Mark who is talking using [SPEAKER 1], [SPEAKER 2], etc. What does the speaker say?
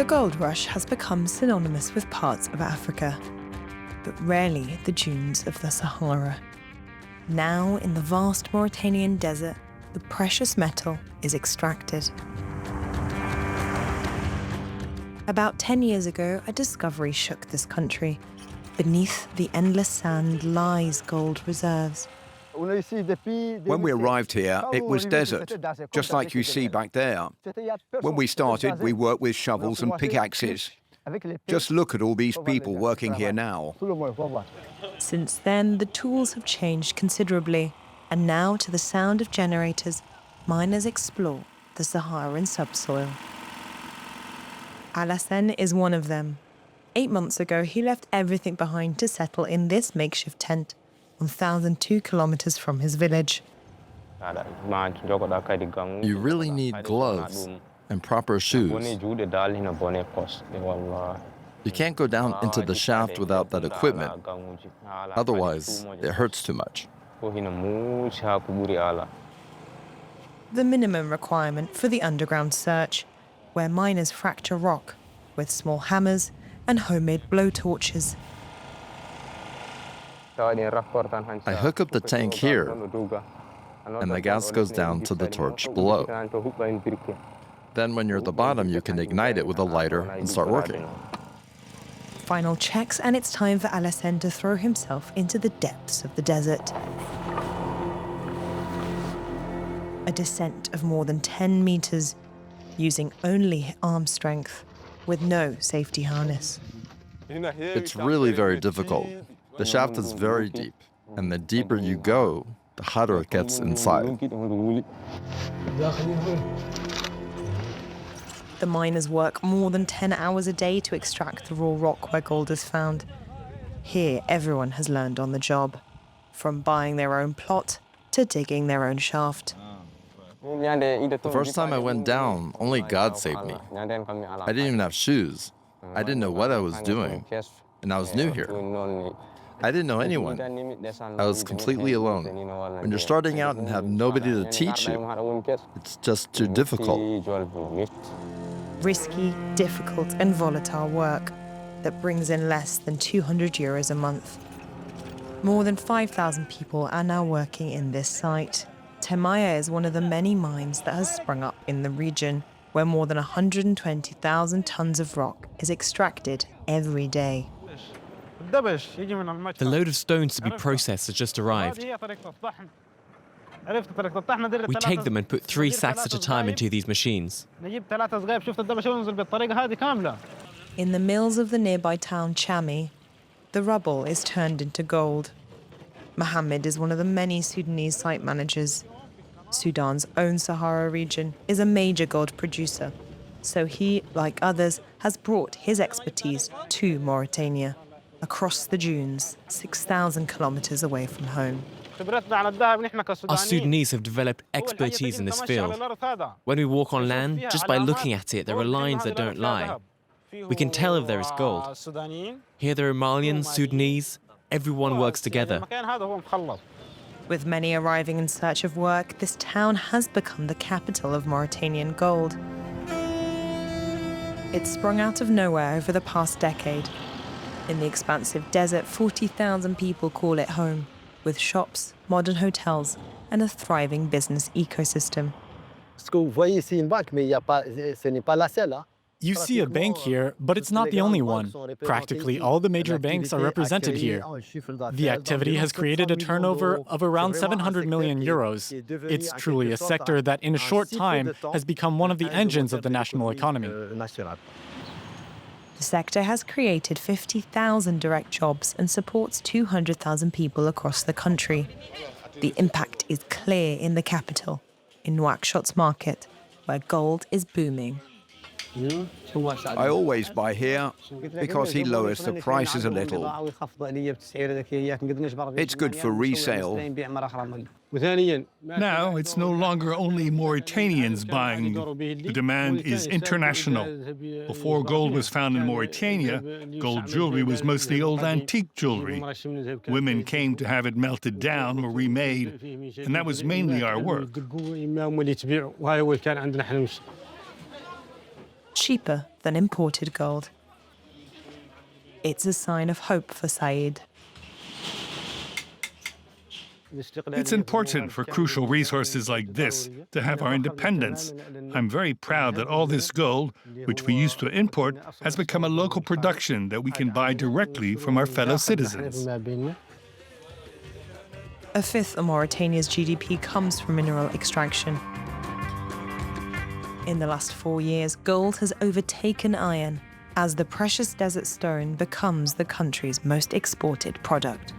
[SPEAKER 1] The gold rush has become synonymous with parts of Africa, but rarely the dunes of the Sahara. Now, in the vast Mauritanian desert, the precious metal is extracted. About 10 years ago, a discovery shook this country. Beneath the endless sand lies gold reserves.
[SPEAKER 2] When we arrived here, it was desert, just like you see back there. When we started, we worked with shovels and pickaxes. Just look at all these people working here now.
[SPEAKER 1] Since then, the tools have changed considerably, and now, to the sound of generators, miners explore the Saharan subsoil. Alassane is one of them. 8 months ago, he left everything behind to settle in this makeshift tent, 1,002 kilometers from his village.
[SPEAKER 3] You really need gloves and proper shoes. You can't go down into the shaft without that equipment. Otherwise, it hurts too much.
[SPEAKER 1] The minimum requirement for the underground search, where miners fracture rock with small hammers and homemade blowtorches.
[SPEAKER 3] I hook up the tank here, and the gas goes down to the torch below. Then when you're at the bottom, you can ignite it with a lighter and start working.
[SPEAKER 1] Final checks, and it's time for Alassane to throw himself into the depths of the desert. A descent of more than 10 meters, using only arm strength, with no safety harness.
[SPEAKER 3] It's really very difficult. The shaft is very deep, and the deeper you go, the hotter it gets inside.
[SPEAKER 1] The miners work more than 10 hours a day to extract the raw rock where gold is found. Here, everyone has learned on the job, from buying their own plot to digging their own shaft.
[SPEAKER 3] The first time I went down, only God saved me. I didn't even have shoes. I didn't know what I was doing, and I was new here. I didn't know anyone. I was completely alone. When you're starting out and have nobody to teach you, it's just too difficult.
[SPEAKER 1] Risky, difficult, and volatile work that brings in less than 200 euros a month. More than 5,000 people are now working in this site. Chami is one of the many mines that has sprung up in the region, where more than 120,000 tons of rock is extracted every day.
[SPEAKER 4] The load of stones to be processed has just arrived. We take them and put 3 sacks at a time into these machines.
[SPEAKER 1] In the mills of the nearby town Chami, the rubble is turned into gold. Mohammed is one of the many Sudanese site managers. Sudan's own Sahara region is a major gold producer, so he, like others, has brought his expertise to Mauritania, across the dunes, 6,000 kilometers away from home.
[SPEAKER 4] Our Sudanese have developed expertise in this field. When we walk on land, just by looking at it, there are lines that don't lie. We can tell if there is gold. Here there are Malians, Sudanese, everyone works together.
[SPEAKER 1] With many arriving in search of work, this town has become the capital of Mauritanian gold. It sprung out of nowhere over the past decade. In the expansive desert, 40,000 people call it home, with shops, modern hotels, and a thriving business ecosystem.
[SPEAKER 5] You see a bank here, but it's not the only one. Practically all the major banks are represented here. The activity has created a turnover of around 700 million euros. It's truly a sector that in a short time has become one of the engines of the national economy.
[SPEAKER 1] The sector has created 50,000 direct jobs and supports 200,000 people across the country. The impact is clear in the capital, in Nouakchot's market, where gold is booming.
[SPEAKER 2] I always buy here because he lowers the prices a little. It's good for resale.
[SPEAKER 6] Now, it's no longer only Mauritanians buying. The demand is international. Before gold was found in Mauritania, gold jewelry was mostly old antique jewelry. Women came to have it melted down or remade, and that was mainly our work.
[SPEAKER 1] cheaper than imported gold. It's a sign of hope for Said.
[SPEAKER 6] It's important for crucial resources like this to have our independence. I'm very proud that all this gold, which we used to import, has become a local production that we can buy directly from our fellow citizens.
[SPEAKER 1] A fifth of Mauritania's GDP comes from mineral extraction. In the last 4 years, gold has overtaken iron as the precious desert stone becomes the country's most exported product.